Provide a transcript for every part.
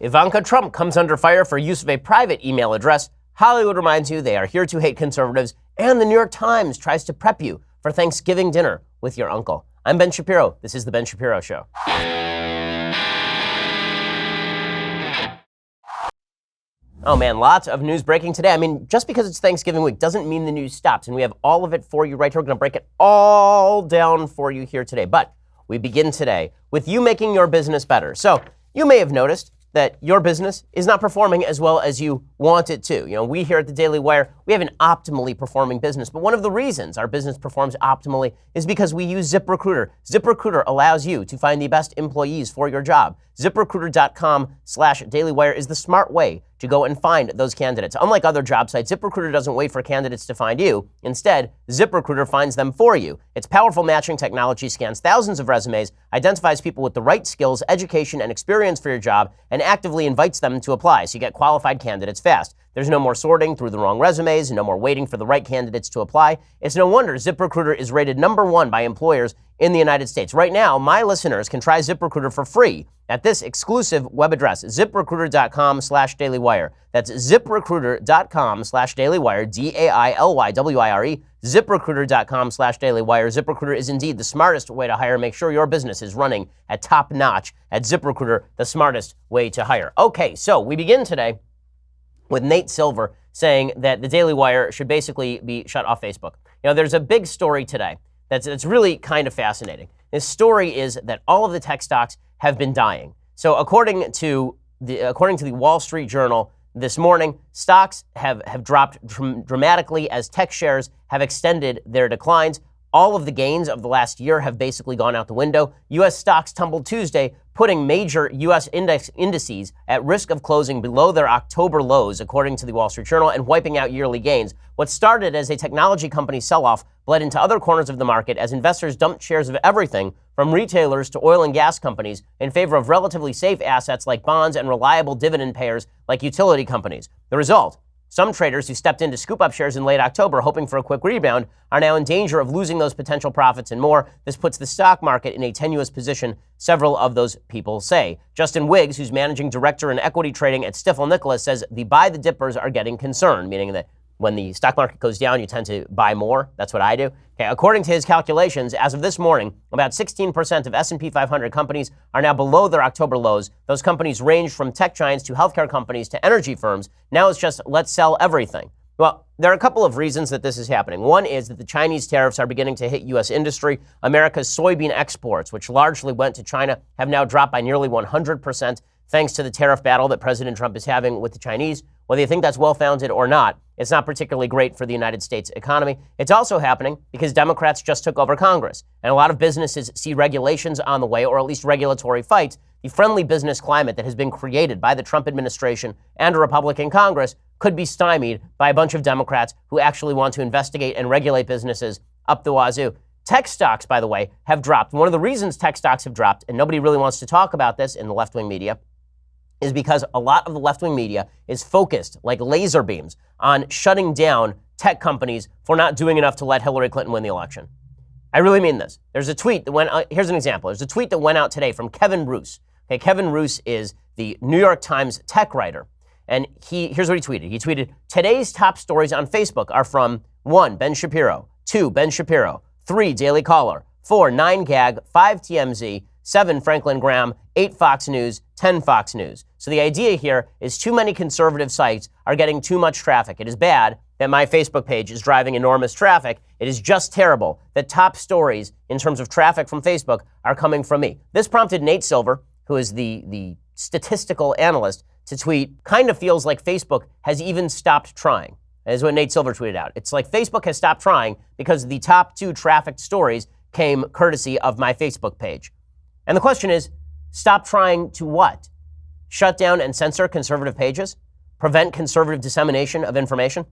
Ivanka Trump comes under fire for use of a private email address. Hollywood reminds you they are here to hate conservatives. And the New York Times tries to prep you for Thanksgiving dinner with your uncle. I'm Ben Shapiro. This is The Ben Shapiro Show. Oh man, lots of news breaking today. I mean, just because it's Thanksgiving week doesn't mean the news stops, and we have all of it for you right here. We're going to break it all down for you here today. But we begin today with you making your business better. So you may have noticed that your business is not performing as well as you want it to. You know, we here at the Daily Wire, we have an optimally performing business. But one of the reasons our business performs optimally is because we use ZipRecruiter. ZipRecruiter allows you to find the best employees for your job. ZipRecruiter.com/dailywire is the smart way to go and find those candidates. Unlike other job sites, ZipRecruiter doesn't wait for candidates to find you. Instead, ZipRecruiter finds them for you. Its powerful matching technology scans thousands of resumes, identifies people with the right skills, education, and experience for your job, and actively invites them to apply, so you get qualified candidates fast. There's no more sorting through the wrong resumes, no more waiting for the right candidates to apply. It's no wonder ZipRecruiter is rated #1 by employers in the United States. Right now, my listeners can try ZipRecruiter for free at this exclusive web address, ZipRecruiter.com/dailywire. That's ZipRecruiter.com/dailywire, DAILYWIRE, ZipRecruiter.com/dailywire. ZipRecruiter is indeed the smartest way to hire. Make sure your business is running at top notch at ZipRecruiter, the smartest way to hire. Okay, so we begin today with Nate Silver saying that the Daily Wire should basically be shut off Facebook. You know, there's a big story today that's really kind of fascinating. This story is that all of the tech stocks have been dying. So according to the Wall Street Journal this morning, stocks have dropped dramatically as tech shares have extended their declines. All of the gains of the last year have basically gone out the window. U.S. stocks tumbled Tuesday, putting major U.S. indices at risk of closing below their October lows, according to the Wall Street Journal, and wiping out yearly gains. What started as a technology company sell-off bled into other corners of the market as investors dumped shares of everything from retailers to oil and gas companies in favor of relatively safe assets like bonds and reliable dividend payers like utility companies. The result? Some traders who stepped in to scoop up shares in late October hoping for a quick rebound are now in danger of losing those potential profits and more. This puts the stock market in a tenuous position, several of those people say. Justin Wiggs, who's managing director in equity trading at Stifel Nicolaus, says the buy the dippers are getting concerned, meaning that when the stock market goes down, you tend to buy more. That's what I do. Okay, according to his calculations, as of this morning, about 16% of S&P 500 companies are now below their October lows. Those companies range from tech giants to healthcare companies to energy firms. Now it's just let's sell everything. Well, there are a couple of reasons that this is happening. One is that the Chinese tariffs are beginning to hit U.S. industry. America's soybean exports, which largely went to China, have now dropped by nearly 100%, thanks to the tariff battle that President Trump is having with the Chinese. Whether you think that's well-founded or not, it's not particularly great for the United States economy. It's also happening because Democrats just took over Congress, and a lot of businesses see regulations on the way, or at least regulatory fights. The friendly business climate that has been created by the Trump administration and a Republican Congress could be stymied by a bunch of Democrats who actually want to investigate and regulate businesses up the wazoo. Tech stocks, by the way, have dropped. One of the reasons tech stocks have dropped, and nobody really wants to talk about this in the left-wing media, is because a lot of the left-wing media is focused, like laser beams, on shutting down tech companies for not doing enough to let Hillary Clinton win the election. I really mean this. There's a tweet that went out, here's an example. There's a tweet that went out today from Kevin Roose. Okay, Kevin Roose is the New York Times tech writer. And here's what he tweeted. He tweeted, today's top stories on Facebook are from 1, Ben Shapiro, 2, Ben Shapiro, 3, Daily Caller, 4, 9gag, 5, TMZ, 7, Franklin Graham, 8, Fox News, 10, Fox News. So the idea here is too many conservative sites are getting too much traffic. It is bad that my Facebook page is driving enormous traffic. It is just terrible that top stories in terms of traffic from Facebook are coming from me. This prompted Nate Silver, who is the statistical analyst, to tweet, kind of feels like Facebook has even stopped trying. That is what Nate Silver tweeted out. It's like Facebook has stopped trying because the top 2 trafficked stories came courtesy of my Facebook page. And the question is, stop trying to what? Shut down and censor conservative pages? Prevent conservative dissemination of information?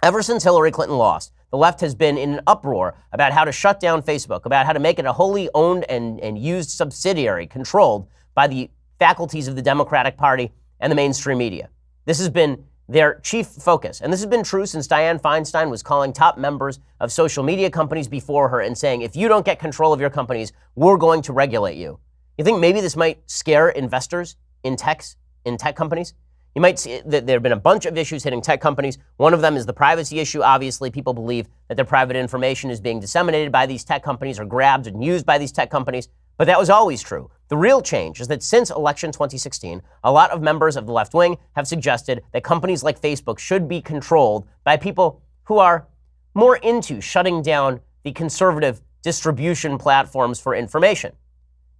Ever since Hillary Clinton lost, the left has been in an uproar about how to shut down Facebook, about how to make it a wholly owned and used subsidiary controlled by the faculties of the Democratic Party and the mainstream media. This has been their chief focus. And this has been true since Dianne Feinstein was calling top members of social media companies before her and saying, if you don't get control of your companies, we're going to regulate you. You think maybe this might scare investors in techs? in tech companies. You might see that there have been a bunch of issues hitting tech companies. One of them is the privacy issue. Obviously, people believe that their private information is being disseminated by these tech companies or grabbed and used by these tech companies. But that was always true. The real change is that since election 2016, a lot of members of the left wing have suggested that companies like Facebook should be controlled by people who are more into shutting down the conservative distribution platforms for information.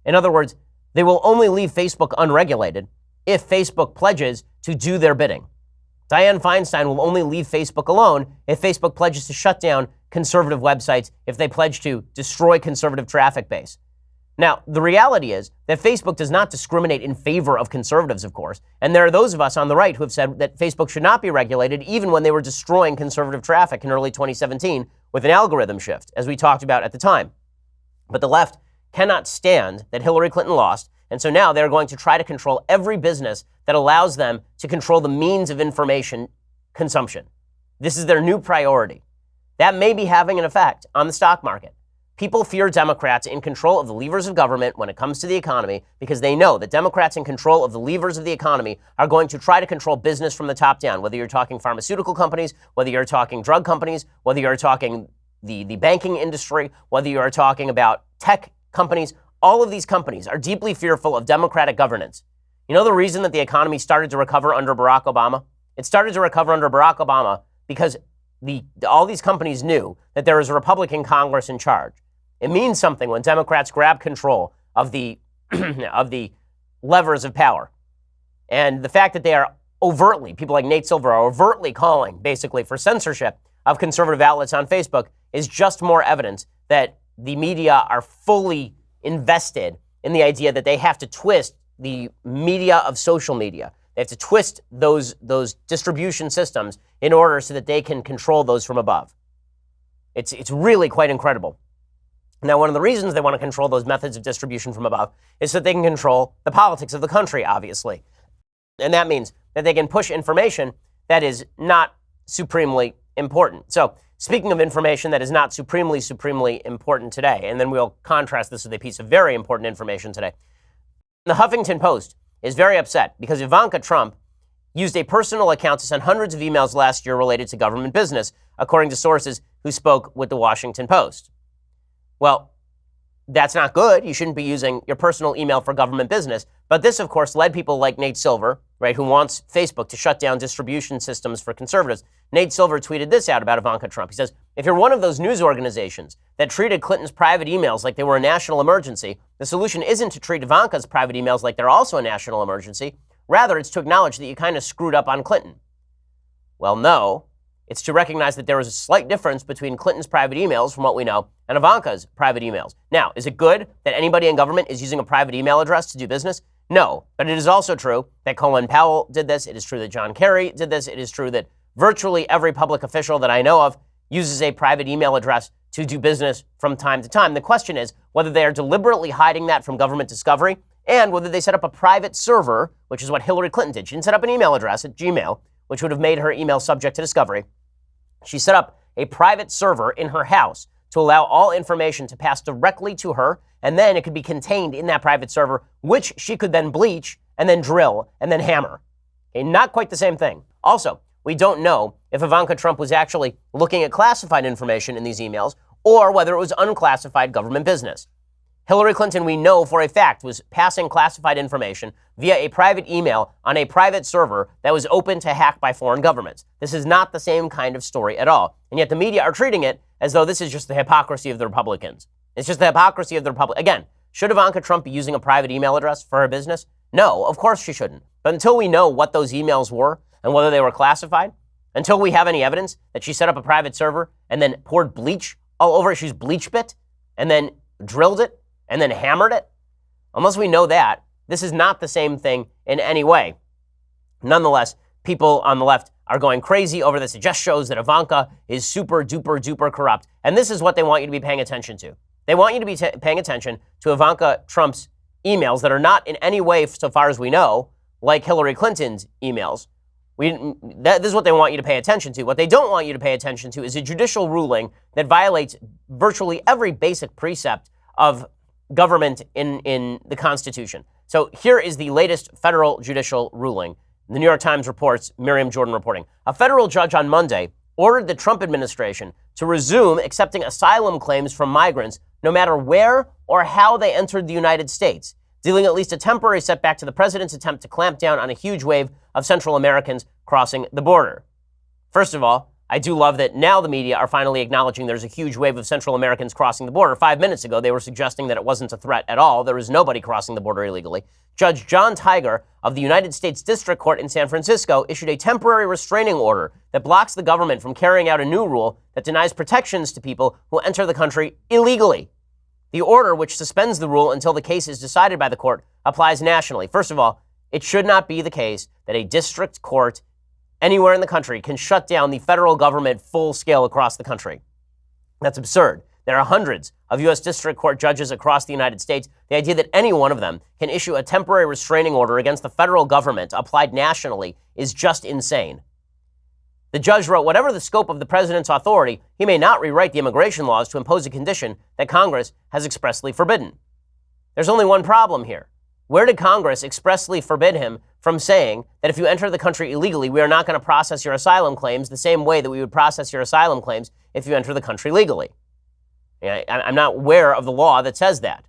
In other words, they will only leave Facebook unregulated if Facebook pledges to do their bidding. Dianne Feinstein will only leave Facebook alone if Facebook pledges to shut down conservative websites, if they pledge to destroy conservative traffic base. Now, the reality is that Facebook does not discriminate in favor of conservatives, of course, and there are those of us on the right who have said that Facebook should not be regulated even when they were destroying conservative traffic in early 2017 with an algorithm shift, as we talked about at the time. But the left cannot stand that Hillary Clinton lost, and so now they're going to try to control every business that allows them to control the means of information consumption. This is their new priority. That may be having an effect on the stock market. People fear Democrats in control of the levers of government when it comes to the economy because they know that Democrats in control of the levers of the economy are going to try to control business from the top down, whether you're talking pharmaceutical companies, whether you're talking drug companies, whether you're talking the banking industry, whether you are talking about tech companies. All of these companies are deeply fearful of democratic governance. You know the reason that the economy started to recover under Barack Obama? It started to recover under Barack Obama because all these companies knew that there was a Republican Congress in charge. It means something when Democrats grab control of the of the levers of power. And the fact that they are overtly, people like Nate Silver are overtly calling basically for censorship of conservative outlets on Facebook is just more evidence that the media are fully invested in the idea that they have to twist the media of social media. They have to twist those distribution systems in order so that they can control those from above. It's really quite incredible. Now, one of the reasons they want to control those methods of distribution from above is so that they can control the politics of the country, obviously. And that means that they can push information that is not supremely important. So, speaking of information that is not supremely important today, and then we'll contrast this with a piece of very important information today. The Huffington Post is very upset because Ivanka Trump used a personal account to send hundreds of emails last year related to government business, according to sources who spoke with the Washington Post. Well, that's not good. You shouldn't be using your personal email for government business. But this, of course, led people like Nate Silver, right, who wants Facebook to shut down distribution systems for conservatives. Nate Silver tweeted this out about Ivanka Trump. He says, if you're one of those news organizations that treated Clinton's private emails like they were a national emergency, the solution isn't to treat Ivanka's private emails like they're also a national emergency. Rather, it's to acknowledge that you kind of screwed up on Clinton. Well, no. It's to recognize that there is a slight difference between Clinton's private emails, from what we know, and Ivanka's private emails. Now, is it good that anybody in government is using a private email address to do business? No, but it is also true that Colin Powell did this. It is true that John Kerry did this. It is true that virtually every public official that I know of uses a private email address to do business from time to time. The question is whether they are deliberately hiding that from government discovery and whether they set up a private server, which is what Hillary Clinton did. She didn't set up an email address at Gmail, which would have made her email subject to discovery. She set up a private server in her house to allow all information to pass directly to her, and then it could be contained in that private server, which she could then bleach and then drill and then hammer. Okay, not quite the same thing. Also, we don't know if Ivanka Trump was actually looking at classified information in these emails or whether it was unclassified government business. Hillary Clinton, we know for a fact, was passing classified information via a private email on a private server that was open to hack by foreign governments. This is not the same kind of story at all. And yet the media are treating it as though this is just the hypocrisy of the Republicans. It's just the hypocrisy of the Republicans. Again, should Ivanka Trump be using a private email address for her business? No, of course she shouldn't. But until we know what those emails were and whether they were classified, until we have any evidence that she set up a private server and then poured bleach all over it, she's bleach bit and then drilled it, and then hammered it, unless we know that, this is not the same thing in any way. Nonetheless, people on the left are going crazy over this. It just shows that Ivanka is super duper duper corrupt. And this is what they want you to be paying attention to. They want you to be paying attention to Ivanka Trump's emails that are not in any way, so far as we know, like Hillary Clinton's emails. This is what they want you to pay attention to. What they don't want you to pay attention to is a judicial ruling that violates virtually every basic precept of government in the Constitution. So here is the latest federal judicial ruling. The New York Times reports, Miriam Jordan reporting. A federal judge on Monday ordered the Trump administration to resume accepting asylum claims from migrants no matter where or how they entered the United States, dealing at least a temporary setback to the president's attempt to clamp down on a huge wave of Central Americans crossing the border. First of all, I do love that now the media are finally acknowledging there's a huge wave of Central Americans crossing the border. 5 minutes ago, they were suggesting that it wasn't a threat at all. There was nobody crossing the border illegally. Judge John Tiger of the United States District Court in San Francisco issued a temporary restraining order that blocks the government from carrying out a new rule that denies protections to people who enter the country illegally. The order, which suspends the rule until the case is decided by the court, applies nationally. First of all, it should not be the case that a district court anywhere in the country can shut down the federal government full scale across the country. That's absurd. There are hundreds of U.S. District Court judges across the United States. The idea that any one of them can issue a temporary restraining order against the federal government applied nationally is just insane. The judge wrote, whatever the scope of the president's authority, he may not rewrite the immigration laws to impose a condition that Congress has expressly forbidden. There's only one problem here. Where did Congress expressly forbid him from saying that if you enter the country illegally, we are not going to process your asylum claims the same way that we would process your asylum claims if you enter the country legally? I'm not aware of the law that says that.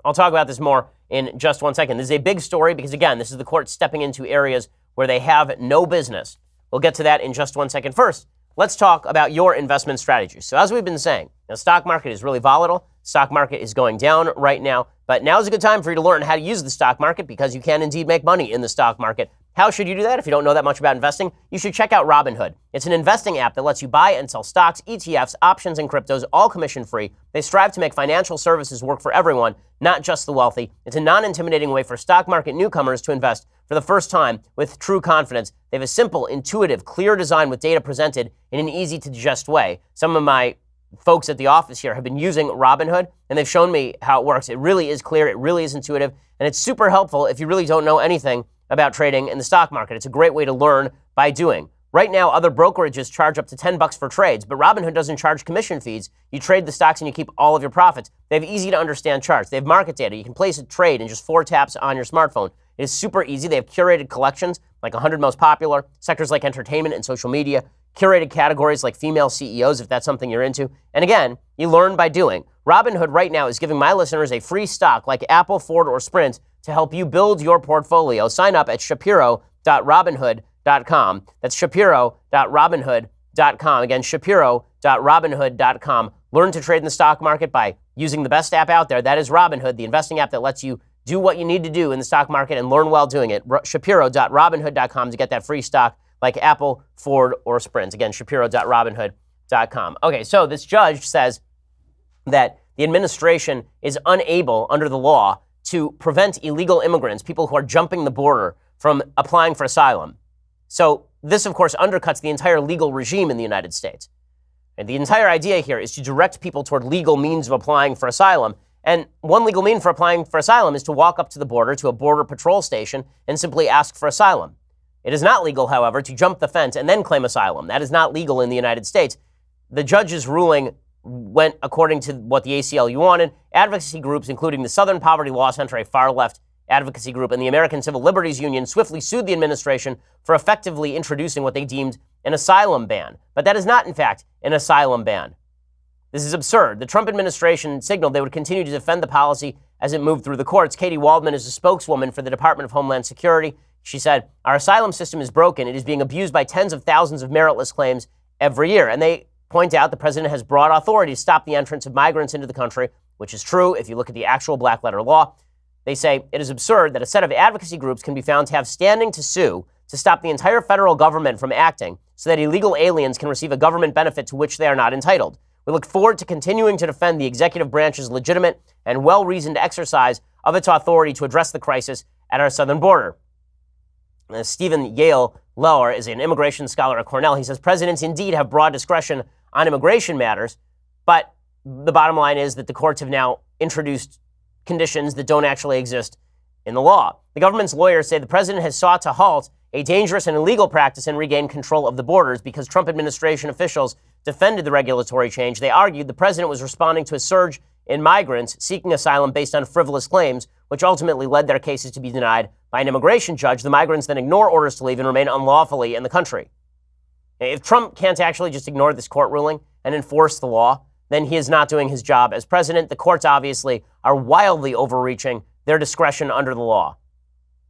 I'll talk about this more in just 1 second. This is a big story because, again, this is the court stepping into areas where they have no business. We'll get to that in just 1 second. First, let's talk about your investment strategy. So as we've been saying, the stock market is really volatile. Stock market is going down right now. But now is a good time for you to learn how to use the stock market because you can indeed make money in the stock market. How should you do that? If you don't know that much about investing, you should check out Robinhood. It's an investing app that lets you buy and sell stocks, ETFs, options, and cryptos, all commission-free. They strive to make financial services work for everyone, not just the wealthy. It's a non-intimidating way for stock market newcomers to invest for the first time with true confidence. They have a simple, intuitive, clear design with data presented in an easy-to-digest way. Some of my folks at the office here have been using Robinhood, and they've shown me how it works. It really is clear, it really is intuitive, and it's super helpful if you really don't know anything about trading in the stock market. It's a great way to learn by doing. Right now, other brokerages charge up to $10 for trades, but Robinhood doesn't charge commission fees. You trade the stocks and you keep all of your profits. They have easy to understand charts. They have market data. You can place a trade in just 4 taps on your smartphone. It is super easy. They have curated collections, like 100 most popular, sectors like entertainment and social media, curated categories like female CEOs, if that's something you're into. And again, you learn by doing. Robinhood right now is giving my listeners a free stock like Apple, Ford, or Sprint to help you build your portfolio. Sign up at Shapiro.robinhood.com. That's Shapiro.robinhood.com. Again, Shapiro.robinhood.com. Learn to trade in the stock market by using the best app out there. That is Robinhood, the investing app that lets you do what you need to do in the stock market and learn while doing it. Shapiro.robinhood.com to get that free stock like Apple, Ford, or Sprint. Again, Shapiro.robinhood.com. Okay, so this judge says that the administration is unable, under the law, to prevent illegal immigrants, people who are jumping the border, from applying for asylum. So this, of course, undercuts the entire legal regime in the United States. And the entire idea here is to direct people toward legal means of applying for asylum. And one legal mean for applying for asylum is to walk up to the border, to a border patrol station, and simply ask for asylum. It is not legal, however, to jump the fence and then claim asylum. That is not legal in the United States. The judge's ruling went according to what the ACLU wanted. Advocacy groups, including the Southern Poverty Law Center, a far-left advocacy group, and the American Civil Liberties Union, swiftly sued the administration for effectively introducing what they deemed an asylum ban. But that is not, in fact, an asylum ban. This is absurd. The Trump administration signaled they would continue to defend the policy as it moved through the courts. Katie Waldman is a spokeswoman for the Department of Homeland Security. She said, our asylum system is broken. It is being abused by tens of thousands of meritless claims every year. And they point out the president has broad authority to stop the entrance of migrants into the country, which is true if you look at the actual black letter law. They say it is absurd that a set of advocacy groups can be found to have standing to sue to stop the entire federal government from acting so that illegal aliens can receive a government benefit to which they are not entitled. We look forward to continuing to defend the executive branch's legitimate and well-reasoned exercise of its authority to address the crisis at our southern border. Stephen Yale Lower is an immigration scholar at Cornell. He says presidents indeed have broad discretion on immigration matters, but the bottom line is that the courts have now introduced conditions that don't actually exist in the law. The government's lawyers say the president has sought to halt a dangerous and illegal practice and regain control of the borders because Trump administration officials defended the regulatory change. They argued the president was responding to a surge in migrants seeking asylum based on frivolous claims, which ultimately led their cases to be denied by an immigration judge. The migrants then ignore orders to leave and remain unlawfully in the country. If Trump can't actually just ignore this court ruling and enforce the law, then he is not doing his job as president. The courts obviously are wildly overreaching their discretion under the law.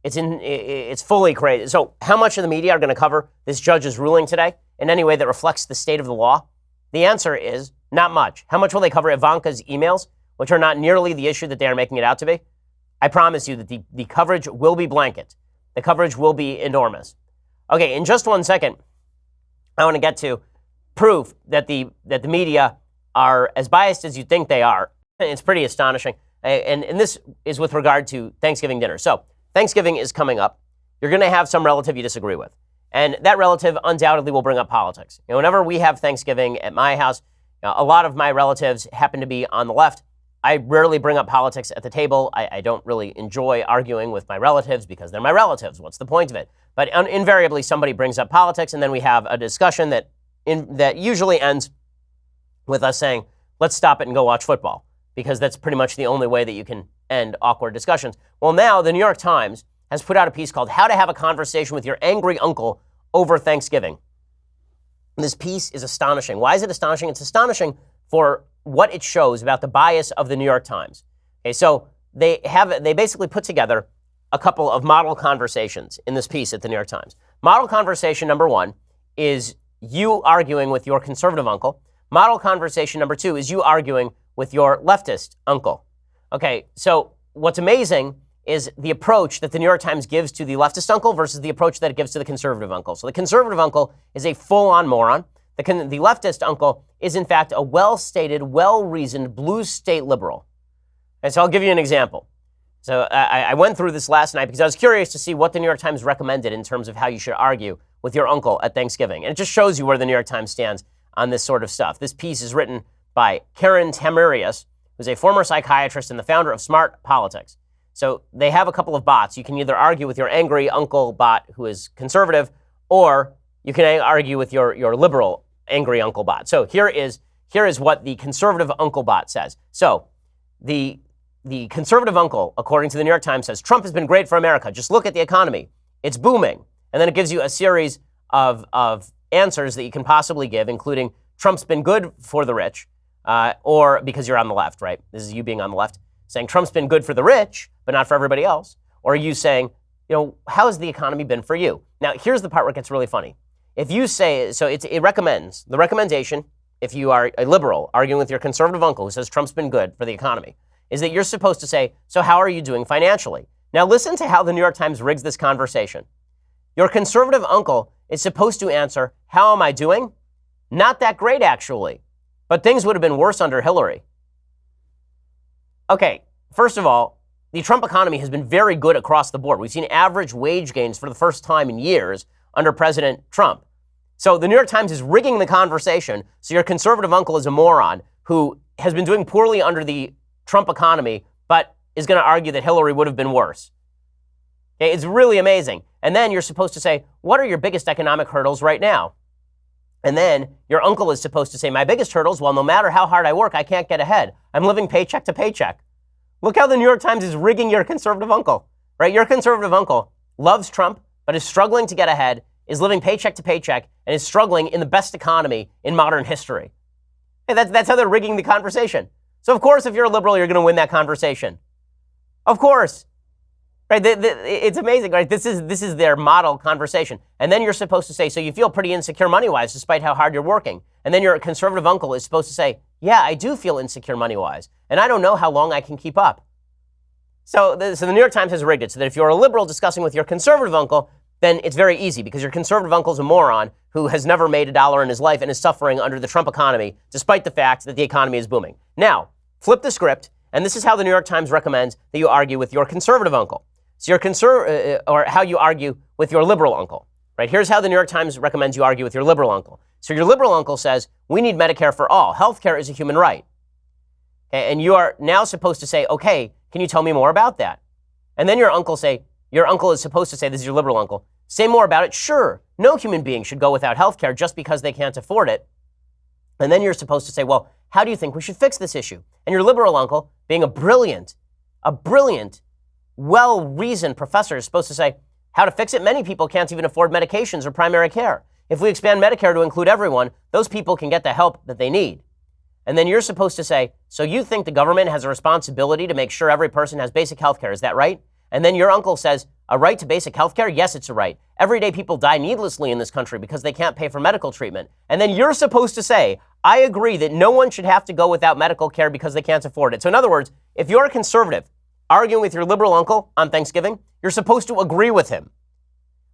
It's fully crazy. So how much of the media are going to cover this judge's ruling today in any way that reflects the state of the law? The answer is not much. How much will they cover Ivanka's emails, which are not nearly the issue that they are making it out to be? I promise you that the coverage will be blanket. The coverage will be enormous. Okay, in just 1 second, I want to get to proof that the media are as biased as you think they are. It's pretty astonishing. And this is with regard to Thanksgiving dinner. So Thanksgiving is coming up. You're going to have some relative you disagree with. And that relative undoubtedly will bring up politics. Whenever we have Thanksgiving at my house, a lot of my relatives happen to be on the left. I rarely bring up politics at the table. I don't really enjoy arguing with my relatives because they're my relatives. What's the point of it? But invariably, somebody brings up politics, and then we have a discussion that usually ends with us saying, let's stop it and go watch football, because that's pretty much the only way that you can end awkward discussions. Well, now the New York Times has put out a piece called How to Have a Conversation with Your Angry Uncle Over Thanksgiving. This piece is astonishing. Why is it astonishing? It's astonishing for what it shows about the bias of the New York Times. Okay, so they basically put together a couple of model conversations in this piece at the New York Times. Model conversation number 1 is you arguing with your conservative uncle. Model conversation number 2 is you arguing with your leftist uncle. Okay, so what's amazing is the approach that the New York Times gives to the leftist uncle versus the approach that it gives to the conservative uncle. So the conservative uncle is a full-on moron. The leftist uncle is, in fact, a well-stated, well-reasoned blue state liberal. And so I'll give you an example. So I went through this last night because I was curious to see what the New York Times recommended in terms of how you should argue with your uncle at Thanksgiving. And it just shows you where the New York Times stands on this sort of stuff. This piece is written by Karen Tamarius, who's a former psychiatrist and the founder of Smart Politics. So they have a couple of bots. You can either argue with your angry uncle bot who is conservative, or you can argue with your liberal angry uncle bot. So here is what the conservative uncle bot says. So the conservative uncle, according to the New York Times, says, Trump has been great for America. Just look at the economy. It's booming. And then it gives you a series of answers that you can possibly give, including Trump's been good for the rich, or because you're on the left, right? This is you being on the left, saying Trump's been good for the rich, but not for everybody else. Or you saying, how has the economy been for you? Now, here's the part where it gets really funny. If you say, so it recommends, the recommendation, if you are a liberal arguing with your conservative uncle who says Trump's been good for the economy, is that you're supposed to say, so how are you doing financially? Now listen to how the New York Times rigs this conversation. Your conservative uncle is supposed to answer, how am I doing? Not that great, actually, but things would have been worse under Hillary. Okay, first of all, the Trump economy has been very good across the board. We've seen average wage gains for the first time in years under President Trump. So the New York Times is rigging the conversation so your conservative uncle is a moron who has been doing poorly under the Trump economy, but is going to argue that Hillary would have been worse. Okay, it's really amazing. And then you're supposed to say, what are your biggest economic hurdles right now? And then your uncle is supposed to say, my biggest hurdles, well, no matter how hard I work, I can't get ahead. I'm living paycheck to paycheck. Look how the New York Times is rigging your conservative uncle, right? Your conservative uncle loves Trump, but is struggling to get ahead, is living paycheck to paycheck, and is struggling in the best economy in modern history. And that's how they're rigging the conversation. So, of course, if you're a liberal, you're going to win that conversation. Of course. Right? It's amazing, right? This is their model conversation. And then you're supposed to say, so you feel pretty insecure money-wise despite how hard you're working. And then your conservative uncle is supposed to say, yeah, I do feel insecure money-wise, and I don't know how long I can keep up. So the New York Times has rigged it so that if you're a liberal discussing with your conservative uncle, then it's very easy because your conservative uncle's a moron who has never made a dollar in his life and is suffering under the Trump economy, despite the fact that the economy is booming. Now, flip the script, and this is how the New York Times recommends that you argue with your conservative uncle. So or how you argue with your liberal uncle, right? Here's how the New York Times recommends you argue with your liberal uncle. So your liberal uncle says, we need Medicare for all. Healthcare is a human right. Okay, and you are now supposed to say, okay, can you tell me more about that? And then your uncle is supposed to say, this is your liberal uncle, say more about it. Sure, no human being should go without healthcare just because they can't afford it. And then you're supposed to say, well, how do you think we should fix this issue? And your liberal uncle, being a brilliant well-reasoned professor is supposed to say, how to fix it? Many people can't even afford medications or primary care. If we expand Medicare to include everyone, those people can get the help that they need. And then you're supposed to say, so you think the government has a responsibility to make sure every person has basic health care, is that right? And then your uncle says, a right to basic health care? Yes, it's a right. Everyday people die needlessly in this country because they can't pay for medical treatment. And then you're supposed to say, I agree that no one should have to go without medical care because they can't afford it. So in other words, if you're a conservative arguing with your liberal uncle on Thanksgiving, you're supposed to agree with him.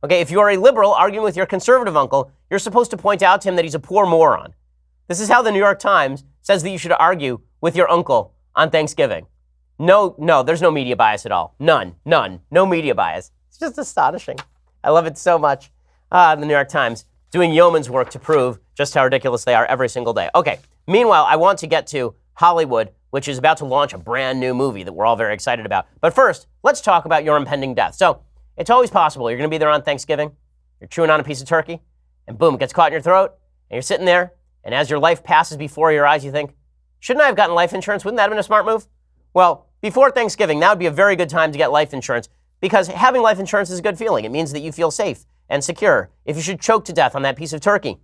Okay, if you're a liberal arguing with your conservative uncle, you're supposed to point out to him that he's a poor moron. This is how the New York Times says that you should argue with your uncle on Thanksgiving. No, there's no media bias at all. None, no media bias. It's just astonishing. I love it so much. The New York Times doing yeoman's work to prove just how ridiculous they are every single day. Okay, meanwhile, I want to get to Hollywood, which is about to launch a brand new movie that we're all very excited about. But first, let's talk about your impending death. So it's always possible. You're going to be there on Thanksgiving, you're chewing on a piece of turkey, and boom, it gets caught in your throat, and you're sitting there, and as your life passes before your eyes, you think, shouldn't I have gotten life insurance? Wouldn't that have been a smart move? Well, before Thanksgiving, that would be a very good time to get life insurance because having life insurance is a good feeling. It means that you feel safe and secure. If you should choke to death on that piece of turkey,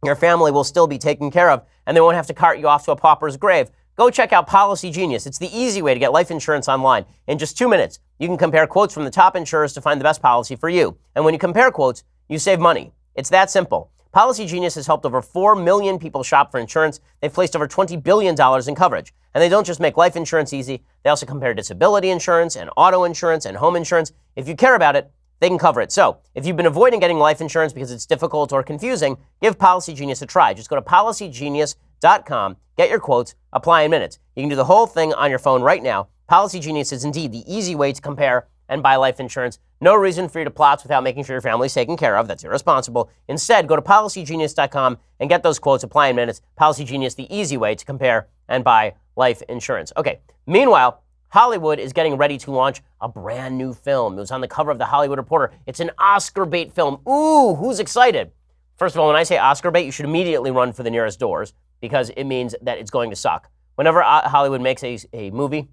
your family will still be taken care of and they won't have to cart you off to a pauper's grave. Go check out Policy Genius. It's the easy way to get life insurance online. In just 2 minutes, you can compare quotes from the top insurers to find the best policy for you. And when you compare quotes, you save money. It's that simple. Policy Genius has helped over 4 million people shop for insurance. They've placed over $20 billion in coverage. And they don't just make life insurance easy. They also compare disability insurance and auto insurance and home insurance. If you care about it, they can cover it. So if you've been avoiding getting life insurance because it's difficult or confusing, give Policy Genius a try. Just go to policygenius.com, get your quotes, apply in minutes. You can do the whole thing on your phone right now. Policy Genius is indeed the easy way to compare and buy life insurance. No reason for you to plot without making sure your family is taken care of. That's irresponsible. Instead, go to policygenius.com and get those quotes, apply in minutes. Policy Genius, the easy way to compare and buy life insurance. Okay, meanwhile, Hollywood is getting ready to launch a brand new film. It was on the cover of the Hollywood Reporter. It's an Oscar bait film. Ooh, who's excited? First of all, when I say Oscar bait, you should immediately run for the nearest doors because it means that it's going to suck. Whenever Hollywood makes a movie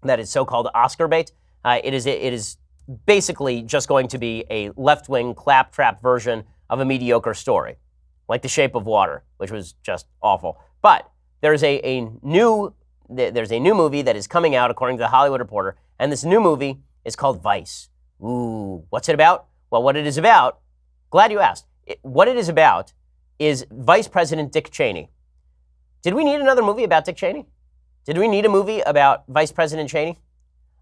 that is so-called Oscar bait, it is basically just going to be a left-wing claptrap version of a mediocre story, like The Shape of Water, which was just awful. But there's a new movie that is coming out, according to the Hollywood Reporter, and this new movie is called Vice. Ooh, what's it about? Well, what it is about, glad you asked. What it is about is Vice President Dick Cheney. Did we need another movie about Dick Cheney? Did we need a movie about Vice President Cheney?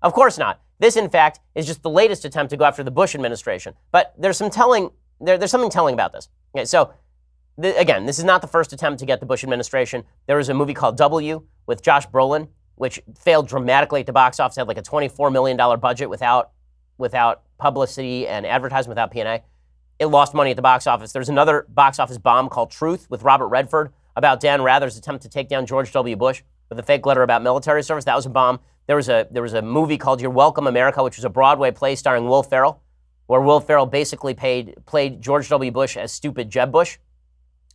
Of course not. This, in fact, is just the latest attempt to go after the Bush administration. But there's something telling about this. Okay, so, again, this is not the first attempt to get the Bush administration. There was a movie called W with Josh Brolin, which failed dramatically at the box office. It had like a $24 million budget without publicity and advertising, without P&A. It lost money at the box office. There's another box office bomb called Truth with Robert Redford about Dan Rather's attempt to take down George W. Bush with a fake letter about military service. That was a bomb. There was a movie called You're Welcome, America, which was a Broadway play starring Will Ferrell, where Will Ferrell basically played George W. Bush as stupid Jeb Bush.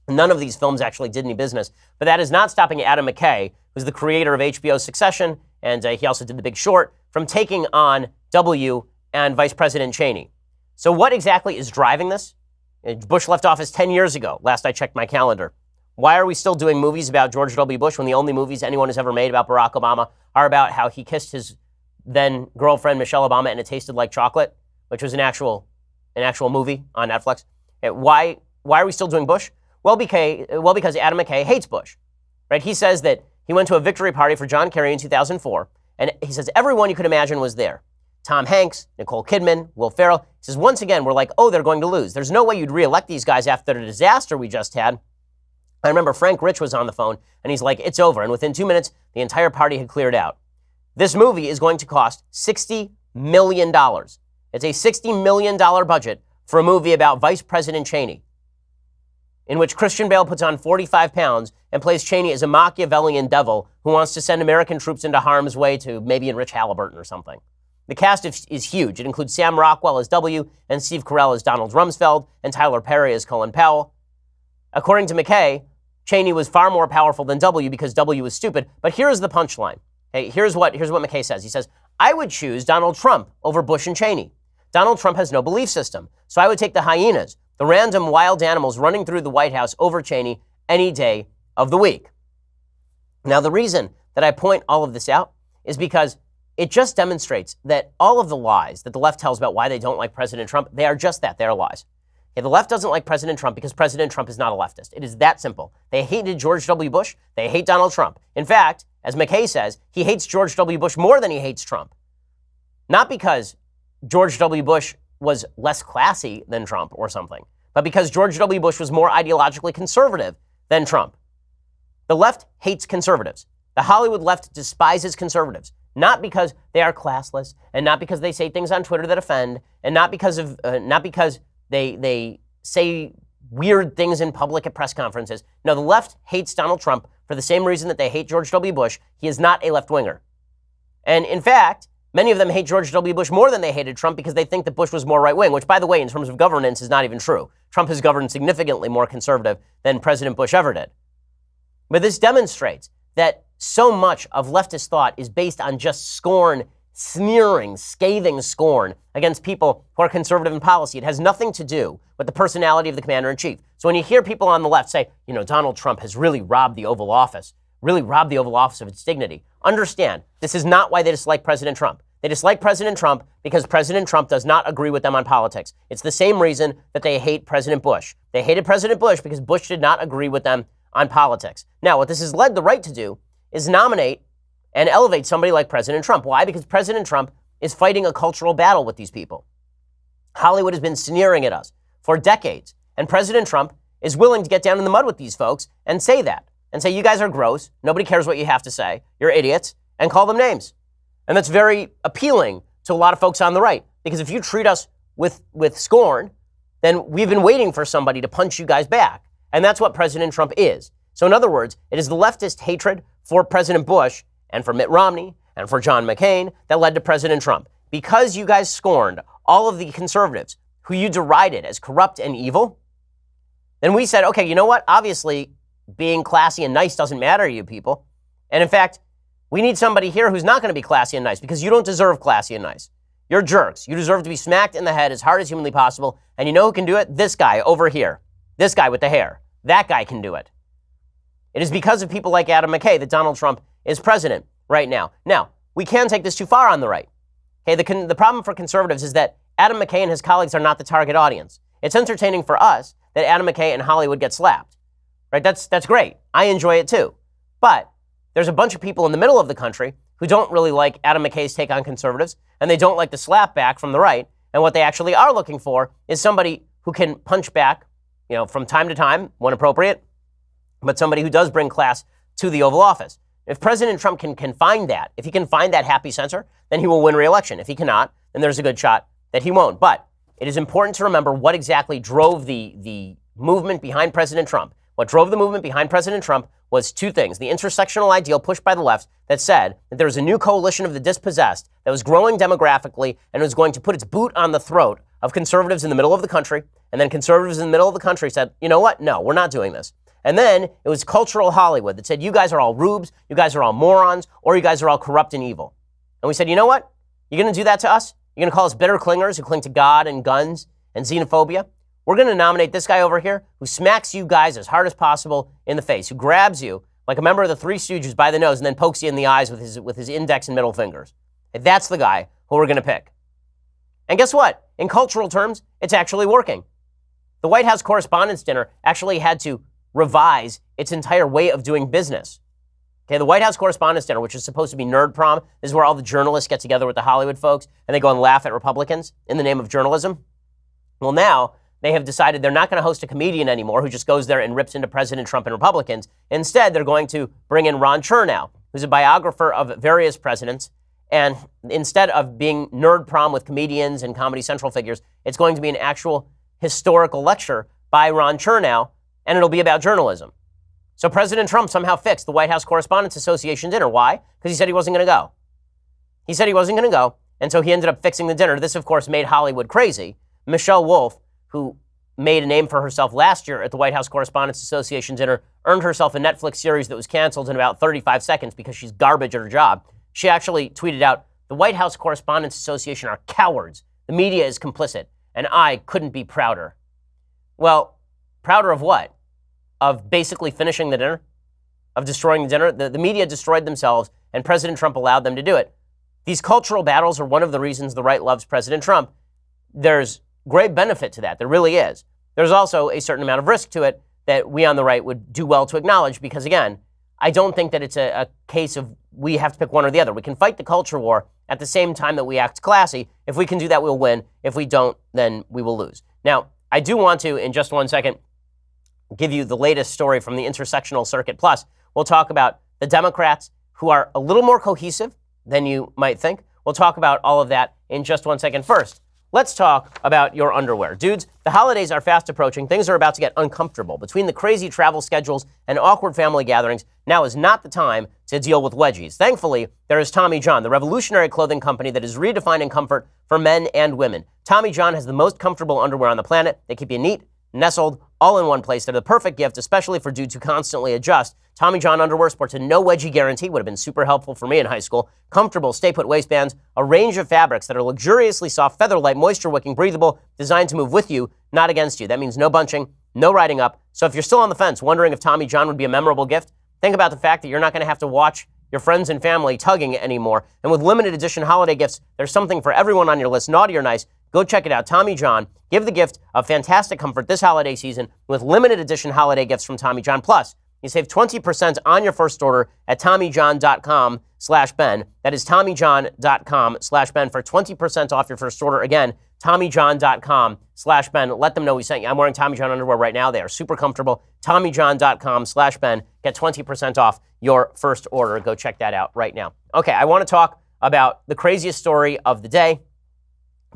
None of these films actually did any business, but that is not stopping Adam McKay, who's the creator of HBO's Succession, and he also did The Big Short, from taking on W and Vice President Cheney. So what exactly is driving this? Bush left office 10 years ago, last I checked my calendar. Why are we still doing movies about George W. Bush when the only movies anyone has ever made about Barack Obama are about how he kissed his then girlfriend Michelle Obama and it tasted like chocolate, which was an actual movie on Netflix? Why are we still doing Bush? Well, because Adam McKay hates Bush, right? He says that he went to a victory party for John Kerry in 2004, and he says everyone you could imagine was there. Tom Hanks, Nicole Kidman, Will Ferrell. He says once again we're like, oh, they're going to lose. There's no way you'd reelect these guys after the disaster we just had. I remember Frank Rich was on the phone, and he's like, it's over. And within 2 minutes, the entire party had cleared out. This movie is going to cost $60 million. It's a $60 million budget for a movie about Vice President Cheney, in which Christian Bale puts on 45 pounds and plays Cheney as a Machiavellian devil who wants to send American troops into harm's way to maybe enrich Halliburton or something. The cast is huge. It includes Sam Rockwell as W, and Steve Carell as Donald Rumsfeld, and Tyler Perry as Colin Powell. According to McKay, Cheney was far more powerful than W because W was stupid. But here's the punchline. Hey, here's what McKay says. He says, I would choose Donald Trump over Bush and Cheney. Donald Trump has no belief system. So I would take the hyenas, the random wild animals running through the White House, over Cheney any day of the week. Now, the reason that I point all of this out is because it just demonstrates that all of the lies that the left tells about why they don't like President Trump, they are just that. They are lies. Okay, the left doesn't like President Trump because President Trump is not a leftist. It is that simple. They hated George W. Bush. They hate Donald Trump. In fact, as McKay says, he hates George W. Bush more than he hates Trump. Not because George W. Bush was less classy than Trump or something, but because George W. Bush was more ideologically conservative than Trump. The left hates conservatives. The Hollywood left despises conservatives, not because they are classless, and not because they say things on Twitter that offend, and not because they say weird things in public at press conferences. No, the left hates Donald Trump for the same reason that they hate George W. Bush. He is not a left-winger. And in fact, many of them hate George W. Bush more than they hated Trump because they think that Bush was more right-wing, which, by the way, in terms of governance is not even true. Trump has governed significantly more conservative than President Bush ever did. But this demonstrates that so much of leftist thought is based on just scorn, sneering, scathing scorn against people who are conservative in policy. It has nothing to do with the personality of the commander-in-chief. So when you hear people on the left say, Donald Trump has really robbed the Oval Office of its dignity, understand, this is not why they dislike President Trump. They dislike President Trump because President Trump does not agree with them on politics. It's the same reason that they hate President Bush. They hated President Bush because Bush did not agree with them on politics. Now, what this has led the right to do is nominate and elevate somebody like President Trump. Why? Because President Trump is fighting a cultural battle with these people. Hollywood has been sneering at us for decades, and President Trump is willing to get down in the mud with these folks and say that, and say, you guys are gross, nobody cares what you have to say, you're idiots, and call them names. And that's very appealing to a lot of folks on the right, because if you treat us with scorn, then we've been waiting for somebody to punch you guys back. And that's what President Trump is. So in other words, it is the leftist hatred for President Bush and for Mitt Romney and for John McCain that led to President Trump. Because you guys scorned all of the conservatives who you derided as corrupt and evil, then we said, okay, you know what? Obviously, being classy and nice doesn't matter to you people. And in fact, we need somebody here who's not going to be classy and nice because you don't deserve classy and nice. You're jerks. You deserve to be smacked in the head as hard as humanly possible. And you know who can do it? This guy over here. This guy with the hair. That guy can do it. It is because of people like Adam McKay that Donald Trump is president right now. Now, we can take this too far on the right. Okay, the problem for conservatives is that Adam McKay and his colleagues are not the target audience. It's entertaining for us that Adam McKay and Hollywood get slapped. Right? That's great. I enjoy it too. But there's a bunch of people in the middle of the country who don't really like Adam McKay's take on conservatives, and they don't like the slap back from the right. And what they actually are looking for is somebody who can punch back, from time to time when appropriate, but somebody who does bring class to the Oval Office. If President Trump can find that, if he can find that happy center, then he will win re-election. If he cannot, then there's a good shot that he won't. But it is important to remember what exactly drove the movement behind President Trump. What drove the movement behind President Trump was two things. The intersectional ideal pushed by the left that said that there was a new coalition of the dispossessed that was growing demographically and was going to put its boot on the throat of conservatives in the middle of the country. And then conservatives in the middle of the country said, you know what? No, we're not doing this. And then it was cultural Hollywood that said, you guys are all rubes, you guys are all morons, or you guys are all corrupt and evil. And we said, you know what? You're going to do that to us? You're going to call us bitter clingers who cling to God and guns and xenophobia? We're going to nominate this guy over here who smacks you guys as hard as possible in the face, who grabs you like a member of the Three Stooges by the nose and then pokes you in the eyes with his index and middle fingers. And that's the guy who we're going to pick. And guess what? In cultural terms, it's actually working. The White House Correspondents' Dinner actually had to revise its entire way of doing business. Okay, the White House Correspondents' Dinner, which is supposed to be nerd prom, this is where all the journalists get together with the Hollywood folks and they go and laugh at Republicans in the name of journalism. Well, now they have decided they're not going to host a comedian anymore who just goes there and rips into President Trump and Republicans. Instead, they're going to bring in Ron Chernow, who's a biographer of various presidents. And instead of being nerd prom with comedians and Comedy Central figures, it's going to be an actual historical lecture by Ron Chernow, and it'll be about journalism. So President Trump somehow fixed the White House Correspondents Association dinner. Why? Because he said he wasn't going to go. He said he wasn't going to go, and so he ended up fixing the dinner. This, of course, made Hollywood crazy. Michelle Wolf, who made a name for herself last year at the White House Correspondents Association dinner, earned herself a Netflix series that was canceled in about 35 seconds because she's garbage at her job. She actually tweeted out, The White House Correspondents Association are cowards. The media is complicit, and I couldn't be prouder. Well, prouder of what? Of basically finishing the dinner? Of destroying the dinner? The media destroyed themselves, and President Trump allowed them to do it. These cultural battles are one of the reasons the right loves President Trump. There's great benefit to that. There really is. There's also a certain amount of risk to it that we on the right would do well to acknowledge because, again, I don't think that it's a case of we have to pick one or the other. We can fight the culture war at the same time that we act classy. If we can do that, we'll win. If we don't, then we will lose. Now, I do want to, in just 1 second, give you the latest story from the intersectional circuit. Plus, we'll talk about the Democrats who are a little more cohesive than you might think. We'll talk about all of that in just 1 second. First, let's talk about your underwear. Dudes, the holidays are fast approaching. Things are about to get uncomfortable. Between the crazy travel schedules and awkward family gatherings, now is not the time to deal with wedgies. Thankfully, there is Tommy John, the revolutionary clothing company that is redefining comfort for men and women. Tommy John has the most comfortable underwear on the planet. They keep you neat, nestled, all in one place. They're the perfect gift, especially for dudes who constantly adjust. Tommy John underwear sports a no wedgie guarantee. Would have been super helpful for me in high school. Comfortable stay-put waistbands, a range of fabrics that are luxuriously soft, feather-light, moisture-wicking, breathable, designed to move with you, not against you. That means no bunching, no riding up. So if you're still on the fence, wondering if Tommy John would be a memorable gift, think about the fact that you're not going to have to watch your friends and family tugging anymore. And with limited edition holiday gifts, there's something for everyone on your list, naughty or nice. Go check it out. Tommy John. Give the gift of fantastic comfort this holiday season with limited edition holiday gifts from Tommy John. Plus, you save 20% on your first order at TommyJohn.com/Ben. That is TommyJohn.com/Ben for 20% off your first order. Again, TommyJohn.com/Ben. Let them know we sent you. I'm wearing Tommy John underwear right now. They are super comfortable. TommyJohn.com/Ben. Get 20% off your first order. Go check that out right now. Okay, I want to talk about the craziest story of the day.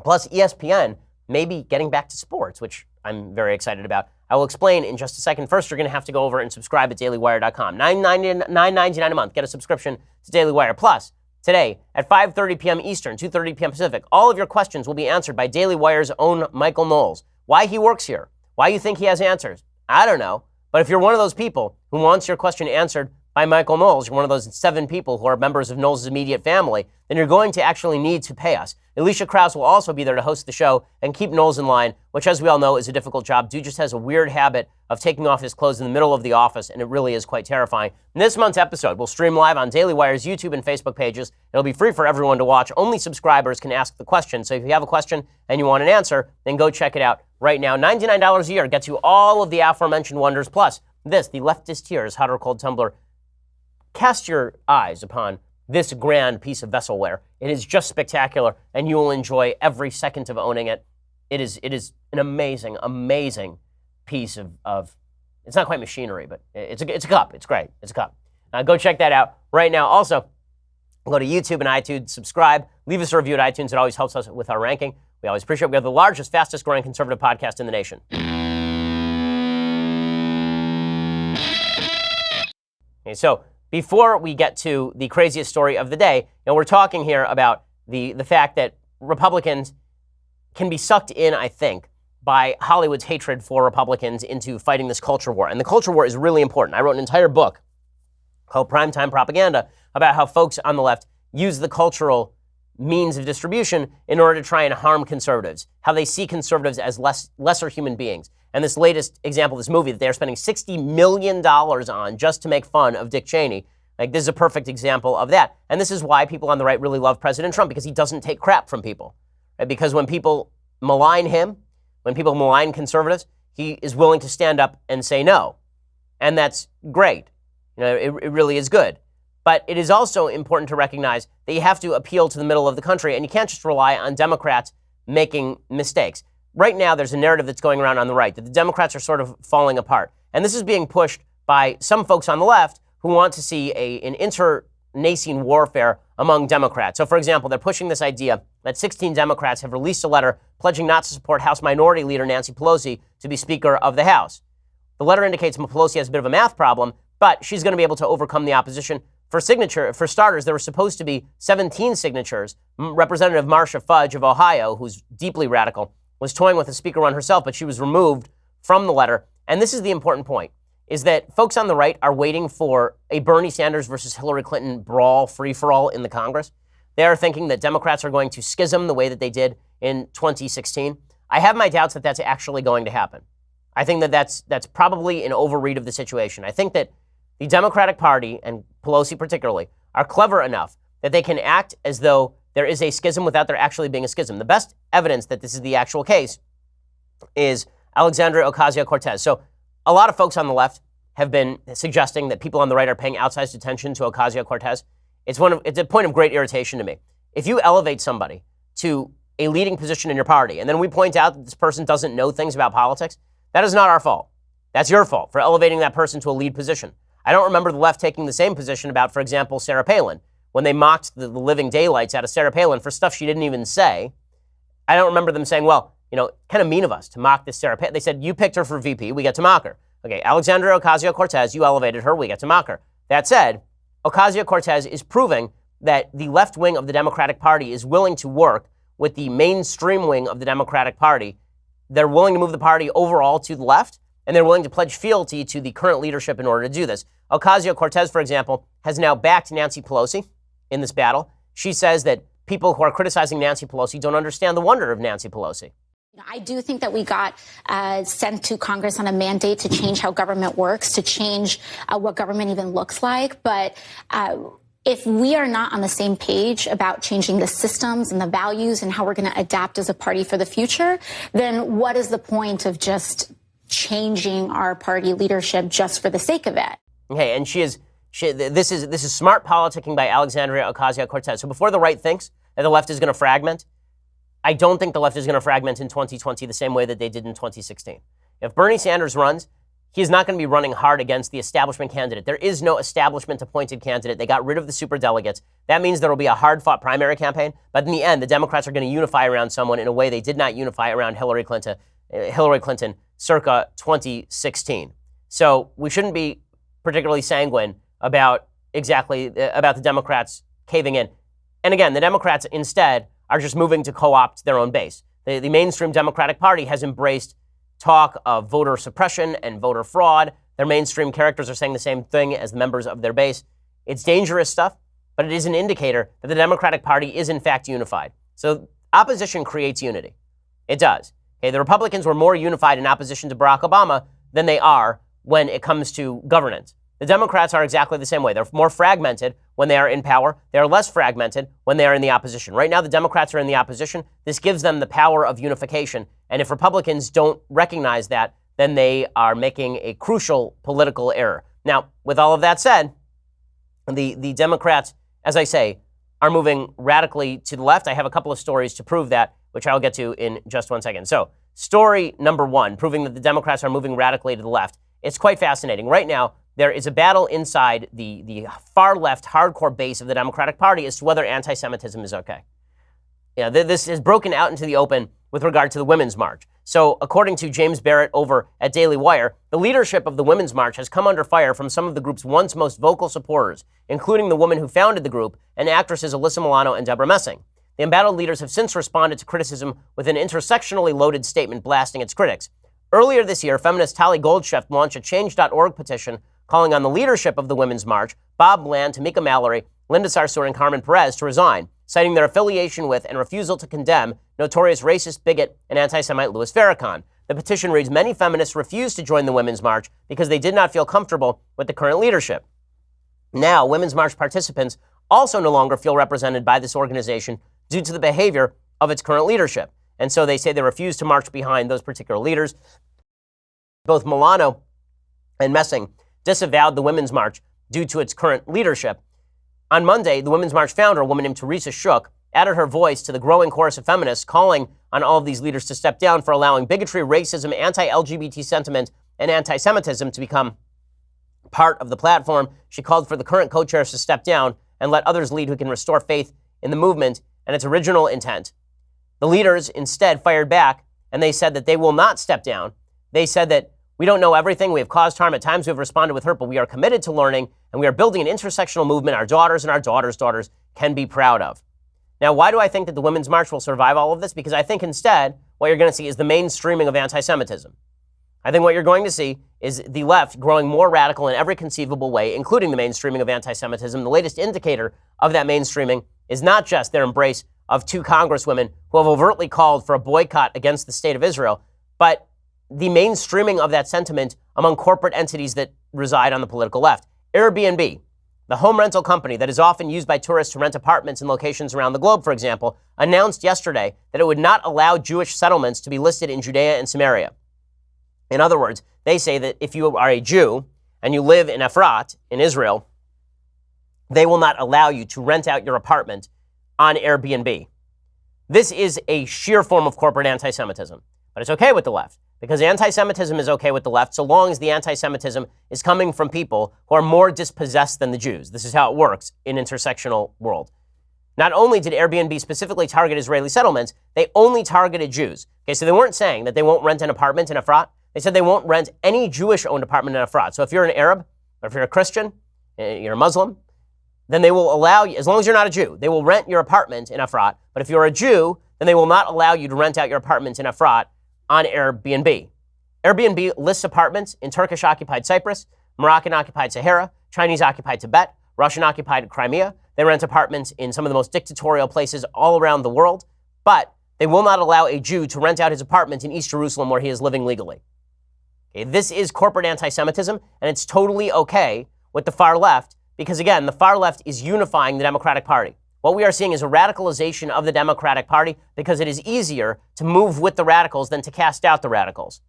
Plus, ESPN may be getting back to sports, which I'm very excited about. I will explain in just a second. First, you're going to have to go over and subscribe at dailywire.com. $9.99 a month. Get a subscription to Daily Wire. Plus, today at 5:30 p.m. Eastern, 2:30 p.m. Pacific, all of your questions will be answered by Daily Wire's own Michael Knowles. Why he works here, why you think he has answers, I don't know. But if you're one of those people who wants your question answered by Michael Knowles, you're one of those 7 people who are members of Knowles' immediate family, then you're going to actually need to pay us. Alicia Krause will also be there to host the show and keep Knowles in line, which, as we all know, is a difficult job. Dude just has a weird habit of taking off his clothes in the middle of the office, and it really is quite terrifying. And this month's episode will stream live on Daily Wire's YouTube and Facebook pages. It'll be free for everyone to watch. Only subscribers can ask the question. So if you have a question and you want an answer, then go check it out right now. $99 a year gets you all of the aforementioned wonders. Plus, this, the leftist tears, hot or cold tumbler. Cast your eyes upon this grand piece of vesselware. It is just spectacular, and you will enjoy every second of owning it. It is an amazing, amazing piece of it's not quite machinery, but it's a cup. It's great. It's a cup. Go check that out right now. Also, go to YouTube and iTunes, subscribe, leave us a review at iTunes. It always helps us with our ranking. We always appreciate it. We are the largest, fastest growing conservative podcast in the nation. Okay, so before we get to the craziest story of the day, we're talking here about the fact that Republicans can be sucked in, I think, by Hollywood's hatred for Republicans into fighting this culture war. And the culture war is really important. I wrote an entire book called Primetime Propaganda about how folks on the left use the cultural means of distribution in order to try and harm conservatives, how they see conservatives as lesser human beings. And this latest example, this movie that they're spending $60 million on just to make fun of Dick Cheney, like this is a perfect example of that. And this is why people on the right really love President Trump, because he doesn't take crap from people. Right? Because when people malign him, when people malign conservatives, he is willing to stand up and say no. And that's great. It really is good. But it is also important to recognize that you have to appeal to the middle of the country, and you can't just rely on Democrats making mistakes. Right now, there's a narrative that's going around on the right that the Democrats are sort of falling apart. And this is being pushed by some folks on the left who want to see an internecine warfare among Democrats. So, for example, they're pushing this idea that 16 Democrats have released a letter pledging not to support House Minority Leader Nancy Pelosi to be Speaker of the House. The letter indicates Pelosi has a bit of a math problem, but she's going to be able to overcome the opposition. For starters, there were supposed to be 17 signatures. Representative Marcia Fudge of Ohio, who's deeply radical, was toying with a speaker run herself, but she was removed from the letter. And this is the important point, is that folks on the right are waiting for a Bernie Sanders versus Hillary Clinton brawl, free-for-all in the Congress. they are thinking that Democrats are going to schism the way that they did in 2016. I have my doubts that that's actually going to happen. I think that that's probably an overread of the situation. I think that the Democratic Party, and Pelosi particularly, are clever enough that they can act as though there is a schism without there actually being a schism. The best evidence that this is the actual case is Alexandria Ocasio-Cortez. So a lot of folks on the left have been suggesting that people on the right are paying outsized attention to Ocasio-Cortez. It's a point of great irritation to me. If you elevate somebody to a leading position in your party, and then we point out that this person doesn't know things about politics, that is not our fault. That's your fault for elevating that person to a lead position. I don't remember the left taking the same position about, for example, Sarah Palin, when they mocked the living daylights out of Sarah Palin for stuff she didn't even say. I don't remember them saying, well, kind of mean of us to mock this Sarah Palin. They said, you picked her for VP, we get to mock her. Okay, Alexandria Ocasio-Cortez, you elevated her, we get to mock her. That said, Ocasio-Cortez is proving that the left wing of the Democratic Party is willing to work with the mainstream wing of the Democratic Party. They're willing to move the party overall to the left, and they're willing to pledge fealty to the current leadership in order to do this. Ocasio-Cortez, for example, has now backed Nancy Pelosi in this battle. She says that people who are criticizing Nancy Pelosi don't understand the wonder of Nancy Pelosi. I do think that we got sent to Congress on a mandate to change how government works, to change what government even looks like. But if we are not on the same page about changing the systems and the values and how we're going to adapt as a party for the future, then what is the point of just changing our party leadership just for the sake of it? Okay, and this is smart politicking by Alexandria Ocasio-Cortez. So before the right thinks that the left is going to fragment, I don't think the left is going to fragment in 2020 the same way that they did in 2016. If Bernie Sanders runs, he's not going to be running hard against the establishment candidate. There is no establishment-appointed candidate. They got rid of the superdelegates. That means there will be a hard-fought primary campaign. But in the end, the Democrats are going to unify around someone in a way they did not unify around Hillary Clinton circa 2016. So we shouldn't be particularly sanguine about the Democrats caving in. And again, the Democrats instead are just moving to co-opt their own base. The mainstream Democratic Party has embraced talk of voter suppression and voter fraud. Their mainstream characters are saying the same thing as the members of their base. It's dangerous stuff, but it is an indicator that the Democratic Party is in fact unified. So opposition creates unity. It does. Okay, the Republicans were more unified in opposition to Barack Obama than they are when it comes to governance. The Democrats are exactly the same way. They're more fragmented when they are in power. They are less fragmented when they are in the opposition. Right now, the Democrats are in the opposition. This gives them the power of unification. And if Republicans don't recognize that, then they are making a crucial political error. Now, with all of that said, the Democrats, as I say, are moving radically to the left. I have a couple of stories to prove that, which I'll get to in just one second. So, story number one, proving that the Democrats are moving radically to the left. It's quite fascinating. Right now, there is a battle inside the far left hardcore base of the Democratic Party as to whether anti-Semitism is okay. This is broken out into the open with regard to the Women's March. So according to James Barrett over at Daily Wire, the leadership of the Women's March has come under fire from some of the group's once most vocal supporters, including the woman who founded the group and actresses Alyssa Milano and Deborah Messing. The embattled leaders have since responded to criticism with an intersectionally loaded statement blasting its critics. Earlier this year, feminist Tali Goldshift launched a Change.org petition calling on the leadership of the Women's March, Bob Bland, Tamika Mallory, Linda Sarsour, and Carmen Perez to resign, citing their affiliation with and refusal to condemn notorious racist, bigot, and anti-Semite Louis Farrakhan. The petition reads, many feminists refused to join the Women's March because they did not feel comfortable with the current leadership. Now, Women's March participants also no longer feel represented by this organization due to the behavior of its current leadership. And so they say they refuse to march behind those particular leaders. Both Milano and Messing disavowed the Women's March due to its current leadership. On Monday, the Women's March founder, a woman named Teresa Shook, added her voice to the growing chorus of feminists calling on all of these leaders to step down for allowing bigotry, racism, anti-LGBT sentiment, and anti-Semitism to become part of the platform. She called for the current co-chairs to step down and let others lead who can restore faith in the movement and its original intent. The leaders instead fired back, and they said that they will not step down. They said that we don't know everything. We have caused harm. At times we have responded with hurt, but we are committed to learning, and we are building an intersectional movement our daughters and our daughters' daughters can be proud of. Now, why do I think that the Women's March will survive all of this? Because I think instead what you're going to see is the mainstreaming of anti-Semitism. I think what you're going to see is the left growing more radical in every conceivable way, including the mainstreaming of anti-Semitism. The latest indicator of that mainstreaming is not just their embrace of two congresswomen who have overtly called for a boycott against the state of Israel, but the mainstreaming of that sentiment among corporate entities that reside on the political left. Airbnb, the home rental company that is often used by tourists to rent apartments in locations around the globe, for example, announced yesterday that it would not allow Jewish settlements to be listed in Judea and Samaria. In other words, they say that if you are a Jew and you live in Efrat, in Israel, they will not allow you to rent out your apartment on Airbnb. This is a sheer form of corporate anti-Semitism, but it's okay with the left, because anti-Semitism is okay with the left so long as the anti-Semitism is coming from people who are more dispossessed than the Jews. This is how it works in intersectional world. Not only did Airbnb specifically target Israeli settlements, they only targeted Jews. Okay, so they weren't saying that they won't rent an apartment in Efrat. They said they won't rent any Jewish-owned apartment in Efrat. So if you're an Arab, or if you're a Christian, you're a Muslim, then they will allow you, as long as you're not a Jew, they will rent your apartment in Efrat. But if you're a Jew, then they will not allow you to rent out your apartment in Efrat on Airbnb. Airbnb lists apartments in Turkish-occupied Cyprus, Moroccan-occupied Sahara, Chinese-occupied Tibet, Russian-occupied Crimea. They rent apartments in some of the most dictatorial places all around the world, but they will not allow a Jew to rent out his apartment in East Jerusalem where he is living legally. Okay, this is corporate anti-Semitism, and it's totally okay with the far left because, again, the far left is unifying the Democratic Party. What we are seeing is a radicalization of the Democratic Party because it is easier to move with the radicals than to cast out the radicals.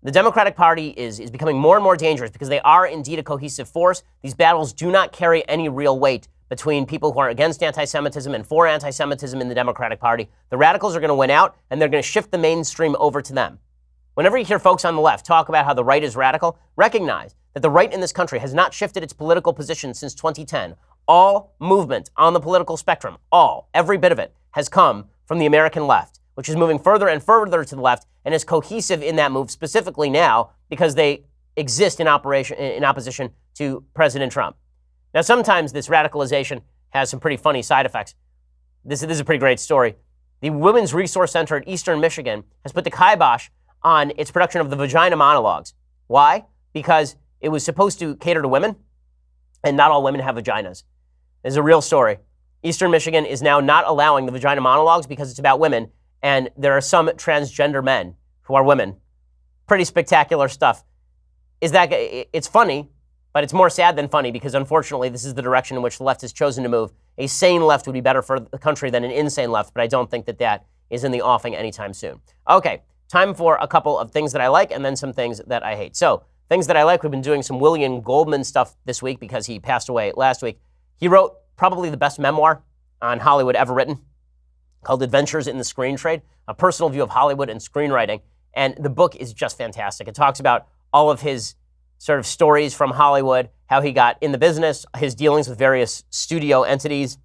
The Democratic Party is becoming more and more dangerous because they are indeed a cohesive force. These battles do not carry any real weight between people who are against anti-Semitism and for anti-Semitism in the Democratic Party. The radicals are going to win out, and they're going to shift the mainstream over to them. Whenever you hear folks on the left talk about how the right is radical, recognize that the right in this country has not shifted its political position since 2010. All movement on the political spectrum, every bit of it, has come from the American left, which is moving further and further to the left and is cohesive in that move, specifically now because they exist in opposition to President Trump. Now, sometimes this radicalization has some pretty funny side effects. This is a pretty great story. The Women's Resource Center at Eastern Michigan has put the kibosh on its production of the vagina monologues. Why? Because it was supposed to cater to women, and not all women have vaginas. It's a real story. Eastern Michigan is now not allowing the vagina monologues because it's about women, and there are some transgender men who are women. Pretty spectacular stuff. It's funny, but it's more sad than funny because unfortunately this is the direction in which the left has chosen to move. A sane left would be better for the country than an insane left, but I don't think that is in the offing anytime soon. Okay, time for a couple of things that I like and then some things that I hate. So, things that I like, we've been doing some William Goldman stuff this week because he passed away last week. He wrote probably the best memoir on Hollywood ever written, called Adventures in the Screen Trade, a personal view of Hollywood and screenwriting. And the book is just fantastic. It talks about all of his sort of stories from Hollywood, how he got in the business, his dealings with various studio entities